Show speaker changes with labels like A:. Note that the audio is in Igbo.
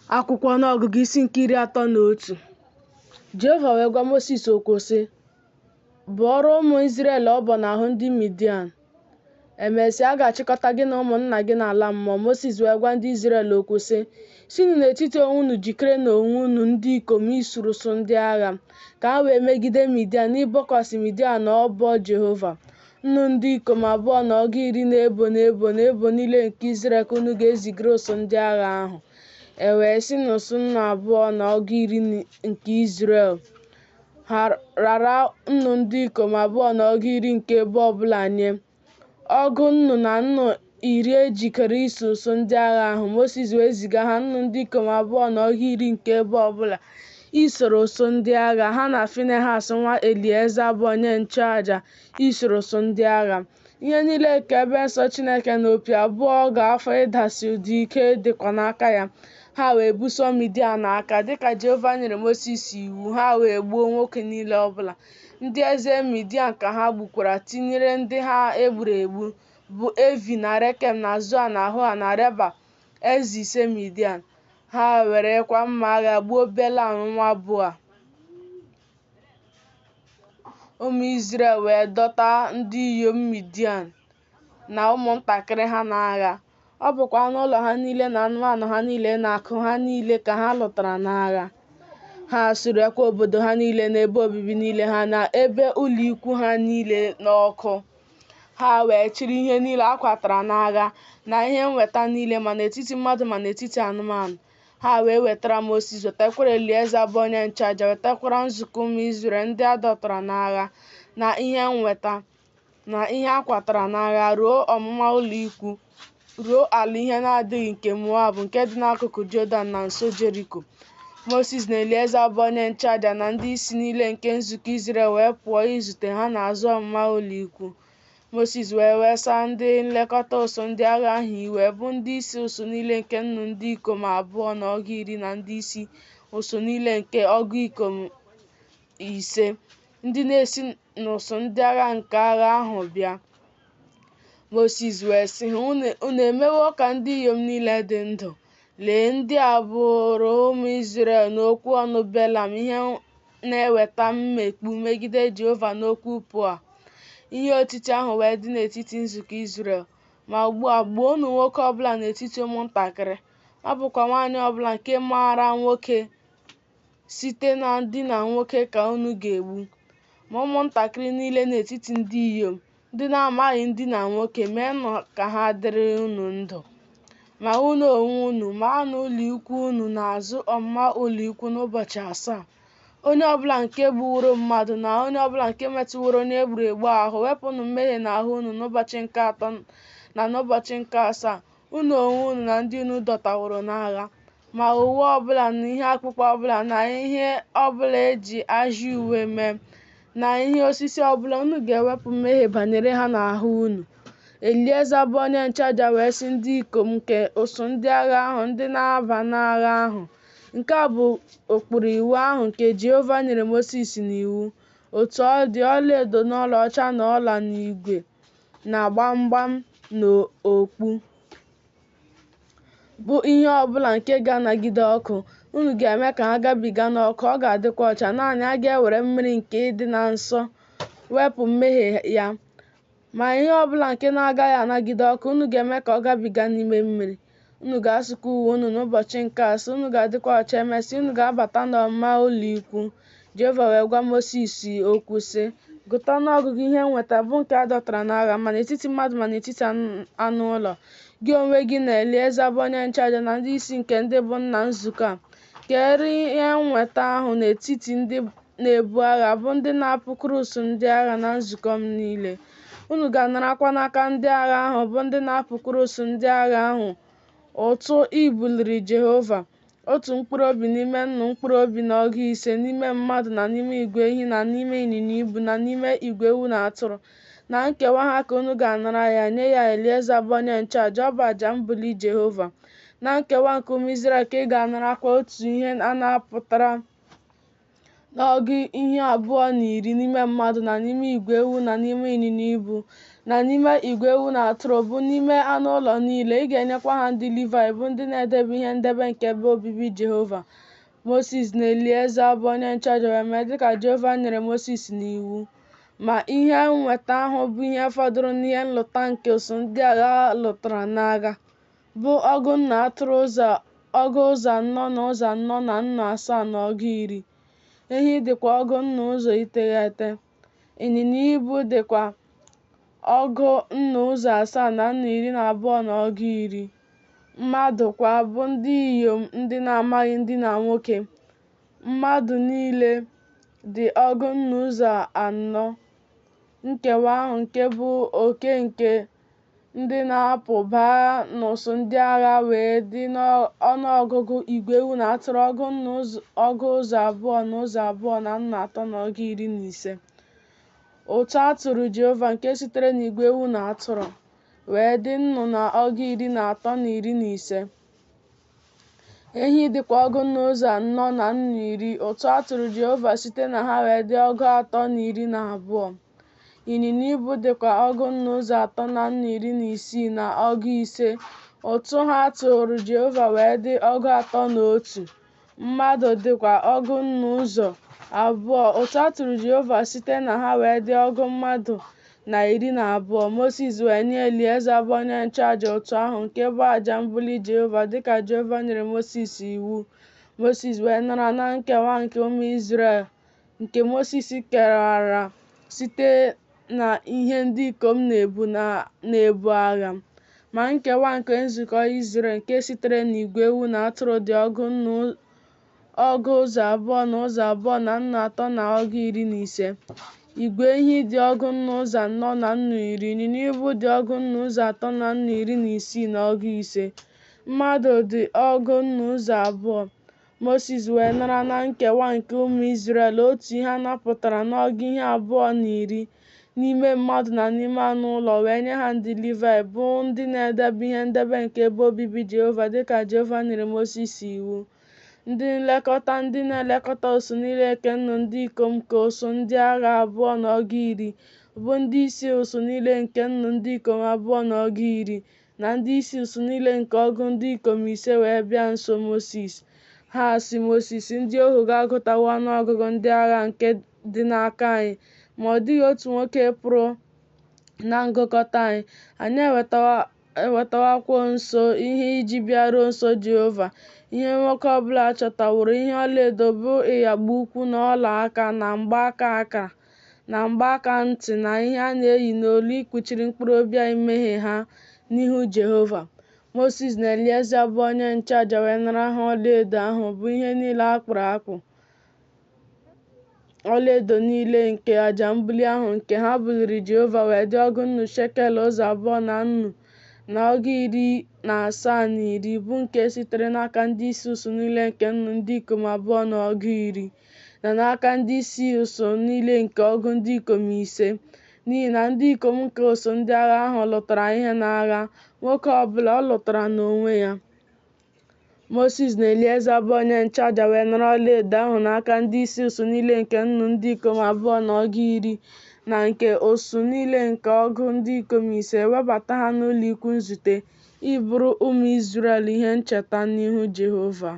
A: Akwụkwọ ọnụọgụgụ isi nke 31. Jehova wee gwa Mosis okwu sị, bụọrọ ụmụ Izrel ọbọ n'ahụ ndị Midian. Emesịa, a ga-achịkọta gị na ụmụnna gị n'ala mmụọ. Mosis wee gwa ndị Izrel okwu sị, sinụ n'etiti onwe unu jikere n'onwe unu ndị ikom isurụsụ ndị agha, ka ha wee megide Midian, n'ịbọkwasị Midian ọbọ Jehova. Nnu ndị ikom abụọ na ọgụ iri n'ebo niile nke Izrel ka unu ga-ezigara ụsụ ndị agha ahụ. E wee sị n'ụsụ nnu abụọ na ọgụ iri nke Izrel ha rara nnu ndị ikom abụọ na ọgụ iri nke ebo ọbụla nye. Ọgụ nnu na nnu iri ejikere iso ụsụ ndị agha ahụ. Mosis wee ziga ha nnu ndị ikom abụọ na ọgụ iri nke ebo ọbụla isoro ụsụ ndị agha, ha na Finehas nwa Elieza bụ onye nchụaja isoro ụsụ ndị agha. Ihe niile nke ebe nsọ Chineke na opi abụọ ga-afọ ịdasi ụdị ike dịkwa n'aka ya. Ha wee buso Midian aka dịka Jehova nyere Mosis iwu. Ha wee gbuo nwoke niile ọbụla ndị eze Midian ka ha gbukwara, tinyere ndị ha egburu egbu bụ Evi na Rekem na Zoa na Hua na Reba, eze ise Midian. Ha werekwa mma agha gbuo Belam nwa Beoa. Ụmụ Izrel wee dọta ndị inyom Midian na ụmụntakịrị ha n'agha. Ọ bụkwa anụ ụlọ ha niile na anụmanụ ha niile na akụ ha niile ka ha lụtara n'agha. Ha surekwa obodo ha niile na ebe obibi niile ha na ebe ụlọ ikwu ha niile n'ọkụ. Ha wee chịrị ihe niile a kwatara n'agha na ihe nnweta niile, ma n'etiti mmadụ ma n'etiti anụmanụ. Ha wee wetara Mosis, wetakwara Elieza bụ onye nchụaja, wetakwara nzukọ ụmụ Izrel ndị a dọtara n'agha na ihe nnweta na ihe a kwatara n'agha ruo ọmụma ụlọ ikwu, ruo ala ihe na-adịghị nke Moab nke dị n'akụkụ Jọdan na nso Jeriko. Mosis na Elieza bụ onye nchụaja na ndị isi niile nke nzukọ Izrel wee pụọ izute ha n'azụ ọmụma ụlọ ikwu. Mosis wee wesaa ndị nlekọta ụsụ ndị agha ahụ iwe, bụ ndị isi ụsụ niile nke nnu ndị ikom abụọ na ọgụ iri na ndị isi ụsụ niile nke ọgụ ikom ise, ndị na-esi n'ụsụ ndị agha nke agha ahụ bịa. Mosis wee sị ha, unu emewo ka ndị inyom niile dị ndụ. Lee, ndị a bụrụ ụmụ Izrel n'okwu ọnụ Belam, ihe na-eweta mmekpu megide Jehova n'okwu Peoa. Ihe otiti ahụ wee dị n'etiti nzukọ Izrel. Ma ugbu a, gbuonụ nwoke ọbụla n'etiti ụmụntakịrị. Ọ bụkwa nwaanyị ọbụla nke maara nwoke site na ndina nwoke ka unu ga-egbu. Ma ụmụntakịrị niile n'etiti ndị inyom ndị na-amaghị ndina nwoke, meenụ ka ha dịrị unu ndụ. Ma unu onwe unu, maanụ ụlọ ikwu unu n'azụ ọmụma ụlọ ikwu n'ụbọchị 7. Onye ọbụla nke gbuworo mmadụ na onye ọbụla nke metụworo onye egburu egbu ahụ, wepụnụ mmehie n'ahụ unu n'ụbọchị nke 3 na n'ụbọchị nke 7, unu onwe unu na ndị unu dọtaworo n'agha. Ma uwe ọbụla na ihe akpụkpọ ọbụla na ihe ọbụla eji ajị uwe mee na ihe osisi ọbụla, unu ga-ewepụ mmehie banyere ha n'ahụ unu. Elieza bụ onye nchụaja wee sị ndị ikom nke ụsụ ndị agha ahụ ndị na-aba n'agha ahụ, nke a bụ ụkpụrụ iwu ahụ nke Jehova nyere Mosis n'iwu. Otu ọ dị, ọlaedo na ọlaọcha na ọla na igwe na gbamgbam na okpu bụ ihe ọbụla nke ga-anagide ọkụ, unu ga-eme ka ha gabiga n'ọkụ. Ọ ga-adịkwa ọcha. Naanị a ga-ewere mmiri nke ịdị na nsọ wepụ mmehie ya. Ma ihe ọbụla nke na-agaghị anagide ọkụ, unu ga-eme ka ọ gabiga n'ime mmiri. Unu ga-asụkwa uwe unu n'ụbọchị nke 7. Unu ga-adịkwa ọcha. Emesịa, unu ga-abata n'ọmụma ụlọ ikwu. Jehova wee gwa Mosis okwu sị, gụta ọnụọgụgụ ihe nnweta bụ nke a dọtara n'agha, ma n'etiti mmadụ ma n'etiti anụ ụlọ. Gị onwe gị na Elieza bụ onye nchụaja na ndị isi nke ndị bụ nna nzukọ a, keere ihe nnweta ahụ n'etiti ndị na-ebu agha, bụ ndị na-apụkwuru ụsụ ndị agha na nzukọ m niile. Unu ga-anarakwa n'aka ndị agha ahụ bụ ndị na-apụkwuru ụsụ ndị agha ahụ ụtụ ibuliri Jehova, otu mkpụrụ obi n'ime nnu, mkpụrụ obi na ọgụ ise n'ime mmadụ na n'ime igwe ehi na n'ime ịnyịnya ibu na n'ime igwe ewu na atụrụ. Na nkewa ha ka unu ga-anara ya, nye ya Elieza bụ onye nchụaja. Ọ bụ àjà mbuli Jehova. Na nkewa nke ụmụ Izrel ka ị ga-anarakwa otu ihe a na-apụtara n'ọgụ ihe 210 n'ime mmadụ na n'ime igwe ewu na n'ime ịnyịnya ibu na n'ime igwe ewu na atụrụ bụ n'ime anụ ụlọ niile. Ị ga-enyekwa ha ndị Livayị bụ ndị na-edebe ihe ndebe nke ebe obibi Jehova. Mosis na Elieza bụ onye nchụaja wee mee dịka Jehova nyere Mosis n'iwu. Ma ihe nnweta ahụ bụ ihe fọdụrụ n'ihe nlụta nke ụsụ ndị agha lụtara n'agha, bụ ọgụ nna atụrụ ọgụ ụzọ anọ na ụzọ anọ na nnu asaa na ọgụ iri. Ehi dịkwa ọgụ nnu ụzọ iteghete. Ịnyịnya ibu dịkwa ọgụ nnu ụzọ asaa na nnu iri na abụọ na ọgụ iri. Mmadụ kwa bụ ndị inyom ndị na-amaghị ndina nwoke. Mmadụ niile dị ọgụ nnu ụzọ anọ. Nkewa ahụ nke bụ oke nke ndị na-apụ baa n'ụsụ ndị agha wee dị n'ọnụọgụgụ igwe ewu na atụrụ ọgụ ụzọ abụọ na ụzọ abụọ na nnu atọ na ọgụ iri na ise. Ụtụ atụrụ Jehova nke sitere n'igwe ewu na atụrụ wee dị nnu na ọgụ iri na atọ na iri na ise. Ehi dịkwa ọgụ nnu ụzọ anọ na nnu iri. Ụtụ atụrụ Jehova site na ha wee dị ọgụ atọ na iri na abụọ. Ịnyịnya ibu dịkwa ọgụ nnu ụzọ atọ na nnu iri na isii na ọgụ ise. Ụtụ ha tụrụ Jehova wee dị ọgụ atọ na otu. Mmadụ dịkwa ọgụ nnu ụzọ abụọ. Ụtụ atụrụ Jehova site na ha wee dị ọgụ mmadụ na iri na abụọ. Mosis wee nye Elieza bụ onye nchụaja ụtụ ahụ nke bụ àjà mbuli Jehova dịka Jehova nyere Mosis iwu. Mosis wee nara na nkewa nke ụmụ Izrel nke Mosis kewara site na ihe ndị ikom na-ebu agha. Ma nkewa nke nzukọ Izrel nke sitere n'igwe ewu na atụrụ dị ọgụ ụzọ abụọ na ụzọ abụọ na nnu atọ na ọgụ iri na ise. Igwe ehi dị ọgụ nnu ụzọ anọ na nnu iri. Ịnyịnya ibu dị ọgụ nnu ụzọ atọ na nnu iri na isii na ọgụ ise. Mmadụ dị ọgụ nnu ụzọ abụọ. Mosis wee nara na nkewa nke ụmụ Izrel otu ihe a napụtara n'ọgụ ihe 210 n'ime mmadụ na n'ime anụ ụlọ wee nye ha ndị Livayị bụ ndị na-edebe ihe ndebe nke ebe obibi Jehova dịka Jehova nyere Mosis iwu. Ndị nlekọta ndị na-elekọta ụsụ niile nke nnu ndị ikom nke ụsụ ndị agha abụọ na ọgụ iri bụ ndị isi ụsụ niile nke nnu ndị ikom abụọ na ọgụ iri na ndị isi ụsụ niile nke ọgụ ndị ikom ise wee bịa nso Mosis. Ha sị Mosis, ndị ohu gị agụtawo ọnụọgụgụ ndị agha nke dị n'aka anyị, ma ọ dịghị otu nwoke pụrụ na ngụkọta anyị. Anyị ewetawokwa nso ihe iji bịaruo nso Jehova. Ihe nwoke ọbụla chọtaworo ihe ọlaedo bụ ịyagba ukwu na ọla aka na mgbaaka aka na mgbaaka ntị na ihe a na-eyi n'olu ikpuchiri mkpụrụ obi imehie ha n'ihu Jehova. Mosis na Elieza bụ onye nchụaja wee nara ha ọlaedo ahụ bụ ihe niile a kpụrụ akpụ ọlaedo niile nke àjà mbuli ahụ nke ha buliri Jehova wee dị ọgụ nnu shekel ụzọ abụọ na nnu na ọgụ iri na asaa na iri bụ nke sitere n'aka ndị isi ụsụ niile nke nnu ndị ikom abụọ na ọgụ iri na n'aka ndị isi ụsụ niile nke ọgụ ndị ikom ise. N'ihi na ndị ikom nke ụsụ ndị agha ahụ lụtara ihe n'agha, nwoke ọbụla ọ lụtara n'onwe ya. Mosis na Elieza bụ onye nchụaja wee nara ọlaedo ahụ n'aka ndị isi ụsụ niile nke nnu ndị ikom abụọ na ọgụ iri na nke ụsụ niile nke ọgụ ndị ikom ise webata ha n'ụlọ ikwu nzute ịbụrụ ụmụ Izrel ihe ncheta n'ihu Jehova.